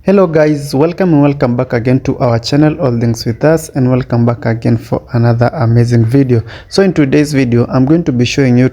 Hello guys, welcome and welcome back again to our channel All Things With Us, and welcome back again for another amazing video. So in today's video I'm going to be showing you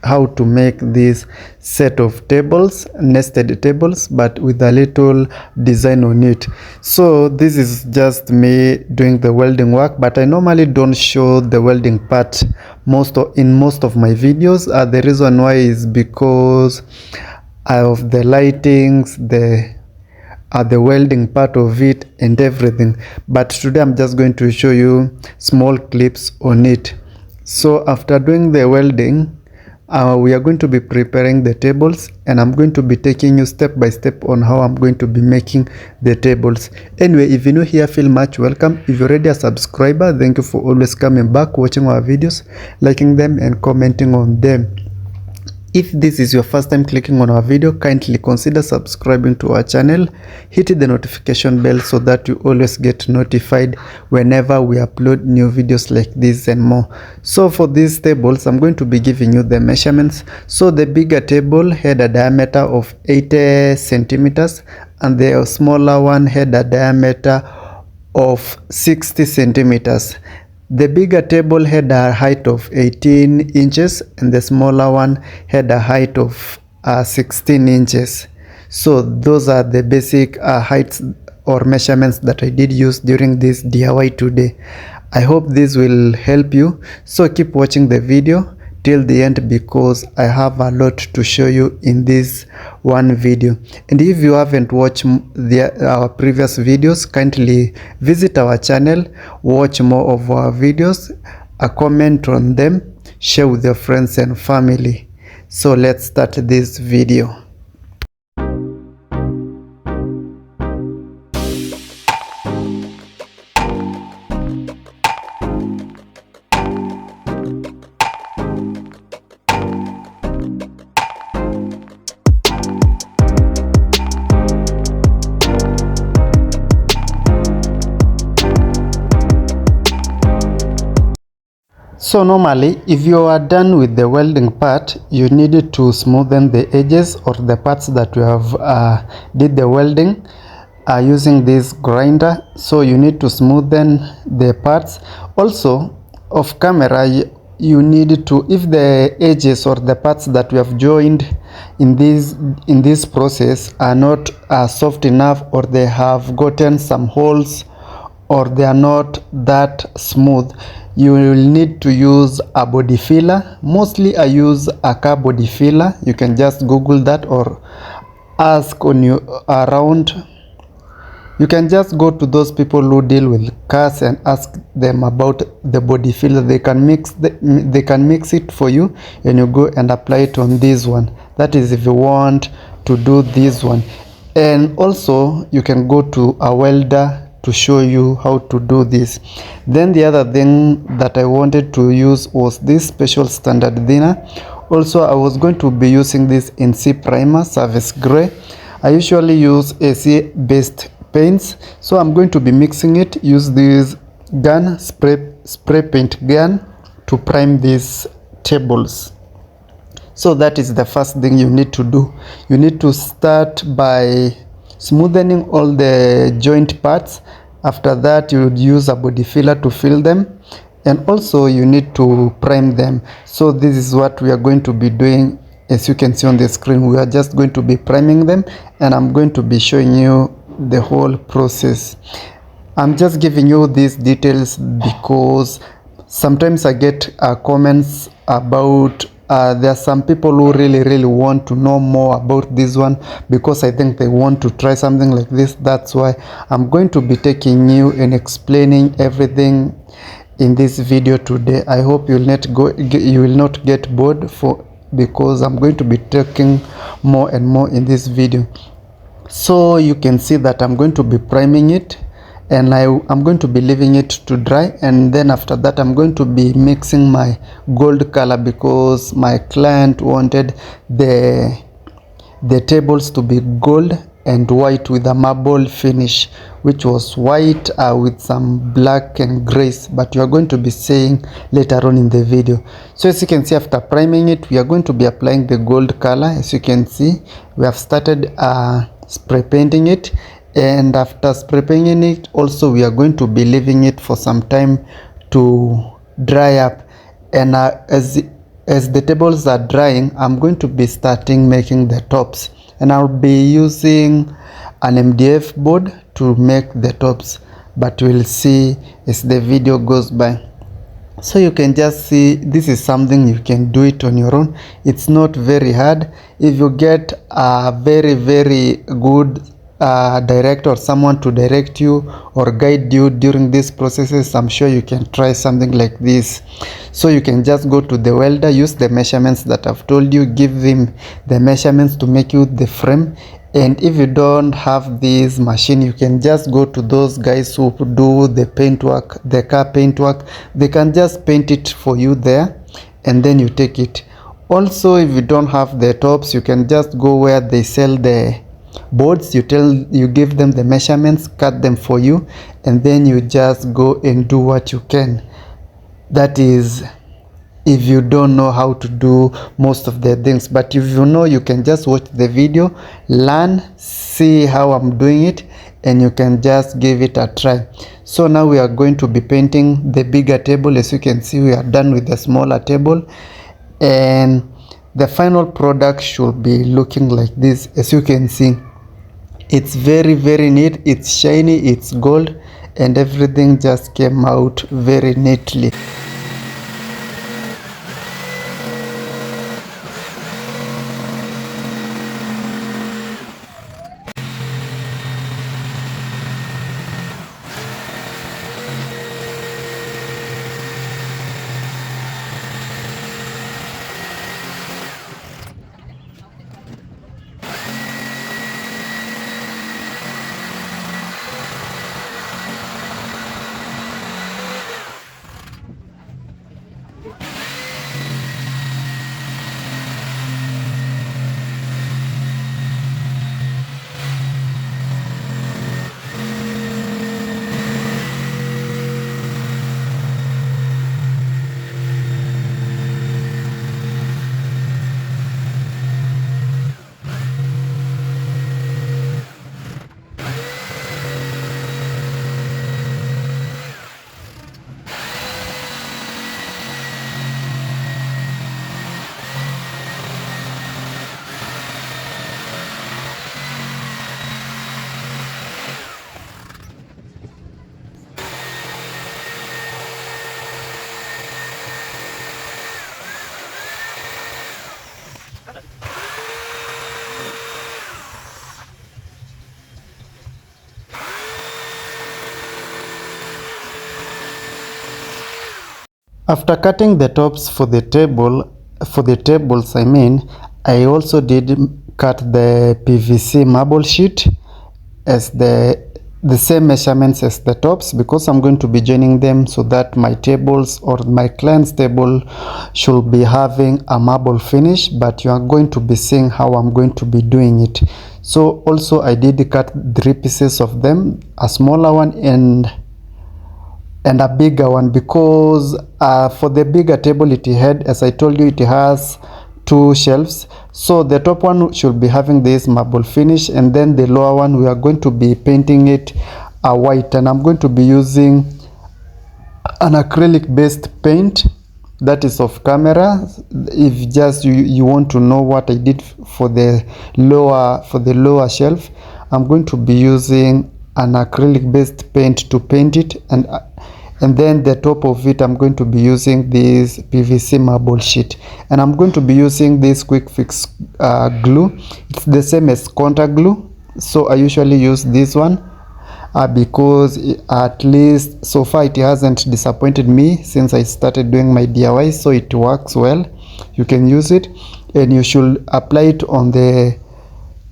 how to make this set of tables, nested tables, but with a little design on it. So this is just me doing the welding work, but I normally don't show the welding part in most of my videos. The reason why is because of the lightings, the welding part of it and everything. But today I'm just going to show you small clips on it. So after doing the welding, we are going to be preparing the tables, and I'm going to be taking you step by step on how I'm going to be making the tables. Anyway, if you're new here, feel much welcome. If you're already a subscriber, thank you for always coming back, watching our videos, liking them and commenting on them. If this is your first time clicking on our video, kindly consider subscribing to our channel. Hit the notification bell so that you always get notified whenever we upload new videos like this and more. So for these tables, I'm going to be giving you the measurements. So the bigger table had a diameter of 80 centimeters, and the smaller one had a diameter of 60 centimeters. The bigger table had a height of 18 inches and the smaller one had a height of 16 inches. So those are the basic heights or measurements that I did use during this DIY today. I hope this will help you. So keep watching the video till the end, because I have a lot to show you in this one video. And if you haven't watched our previous videos, kindly visit our channel, watch more of our videos, comment on them, share with your friends and family. So let's start this video. So normally, if you are done with the welding part, you need to smoothen the edges or the parts that you have did the welding using this grinder. So you need to smoothen the parts. Also, off camera, you need to, if the edges or the parts that we have joined in this process are not soft enough, or they have gotten some holes, or they are not that smooth, you will need to use a body filler. Mostly I use a car body filler. You can just Google that or ask on you around. You can just go to those people who deal with cars and ask them about the body filler. They can mix it for you, and you go and apply it on this one. That is if you want to do this one. And also you can go to a welder to show you how to do this. Then the other thing that I wanted to use was this special standard thinner. Also, I was going to be using this in C primer service gray. I usually use AC based paints, so I'm going to be mixing it. Use this gun, spray paint gun, to prime these tables. So that is the first thing you need to do. You need to start by smoothening all the joint parts. After that, you would use a body filler to fill them, and also you need to prime them. So this is what we are going to be doing. As you can see on the screen, we are just going to be priming them, and I'm going to be showing you the whole process. I'm just giving you these details because sometimes I get comments about there are some people who really want to know more about this one, because I think they want to try something like this. That's why I'm going to be taking you and explaining everything in this video today. I hope you will not get bored, because I'm going to be talking more and more in this video. So you can see that I'm going to be priming it, and I'm going to be leaving it to dry, and then after that I'm going to be mixing my gold color, because my client wanted the tables to be gold and white with a marble finish, which was white with some black and grays, but you are going to be seeing later on in the video. So as you can see, after priming it, we are going to be applying the gold color. As you can see, we have started spray painting it, and after spray painting it also we are going to be leaving it for some time to dry up. And as the tables are drying, I'm going to be starting making the tops, and I'll be using an MDF board to make the tops, but we'll see as the video goes by. So you can just see this is something you can do it on your own. It's not very hard. If you get a very good director or someone to direct you or guide you during these processes, I'm sure you can try something like this. So you can just go to the welder, use the measurements that I've told you, give him the measurements to make you the frame. And if you don't have this machine, you can just go to those guys who do the paint work, the car paint work. They can just paint it for you there, and then you take it. Also, if you don't have the tops, you can just go where they sell the boards. You give them the measurements, cut them for you, and then you just go and do what you can. That is if you don't know how to do most of the things, but if you know, you can just watch the video, learn, see how I'm doing it, and you can just give it a try. So now we are going to be painting the bigger table. As you can see, we are done with the smaller table, and the final product should be looking like this. As you can see, it's very neat, it's shiny, it's gold, and everything just came out very neatly. After cutting the tops for the tables, I also did cut the PVC marble sheet as the same measurements as the tops, because I'm going to be joining them so that my tables or my client's table should be having a marble finish, but you are going to be seeing how I'm going to be doing it. So also I did cut 3 pieces of them, a smaller one and a bigger one, because for the bigger table it had, as I told you, it has 2 shelves. So the top one should be having this marble finish, and then the lower one we are going to be painting it white, and I'm going to be using an acrylic based paint that is off camera. If just you want to know what I did for the lower shelf, I'm going to be using an acrylic based paint to paint it, and then the top of it I'm going to be using this PVC marble sheet, and I'm going to be using this quick fix glue. It's the same as contact glue, so I usually use this one because at least so far it hasn't disappointed me since I started doing my DIY, so it works well. You can use it, and you should apply it on the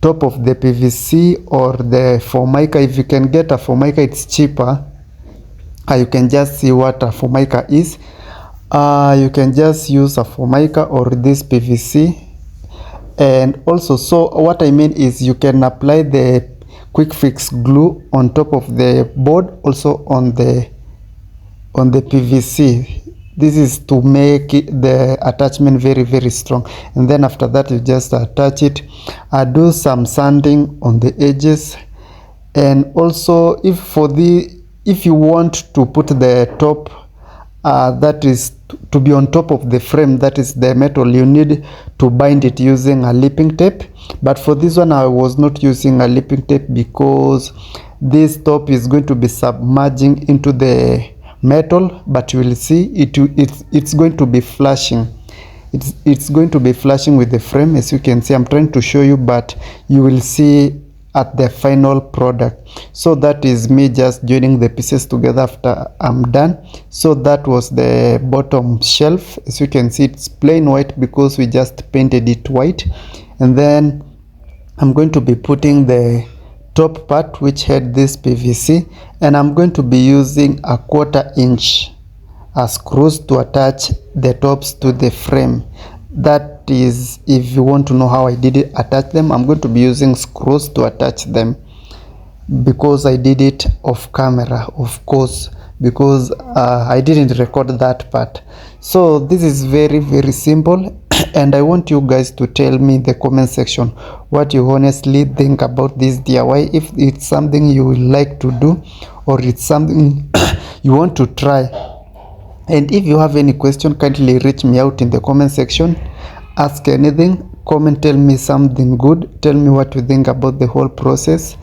top of the PVC or the Formica. If you can get a Formica, it's cheaper. You can just see what a Formica is. You can just use a Formica or this PVC. And also, so what I mean is you can apply the quick fix glue on top of the board, also on the PVC. This is to make the attachment very strong, and then after that you just attach it. I do some sanding on the edges, And also if you want to put the top that is to be on top of the frame, that is the metal, you need to bind it using a lipping tape. But for this one I was not using a lipping tape because this top is going to be submerging into the metal, but you will see it's going to be flashing. It's going to be flashing with the frame. As you can see, I'm trying to show you, but you will see at the final product. So that is me just joining the pieces together after I'm done. So that was the bottom shelf. As you can see, it's plain white because we just painted it white. And then I'm going to be putting the top part which had this PVC, and I'm going to be using a 1/4 inch screws to attach the tops to the frame. That is, if you want to know how I did it, attach them, I'm going to be using screws to attach them because I did it off camera, of course, because I didn't record that part. So this is very, very simple. And I want you guys to tell me in the comment section what you honestly think about this DIY, if it's something you would like to do or it's something you want to try. And if you have any question, kindly reach me out in the comment section. Ask anything, comment, tell me something good, tell me what you think about the whole process,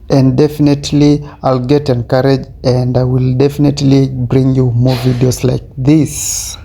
and definitely I'll get encouraged and I will definitely bring you more videos like this.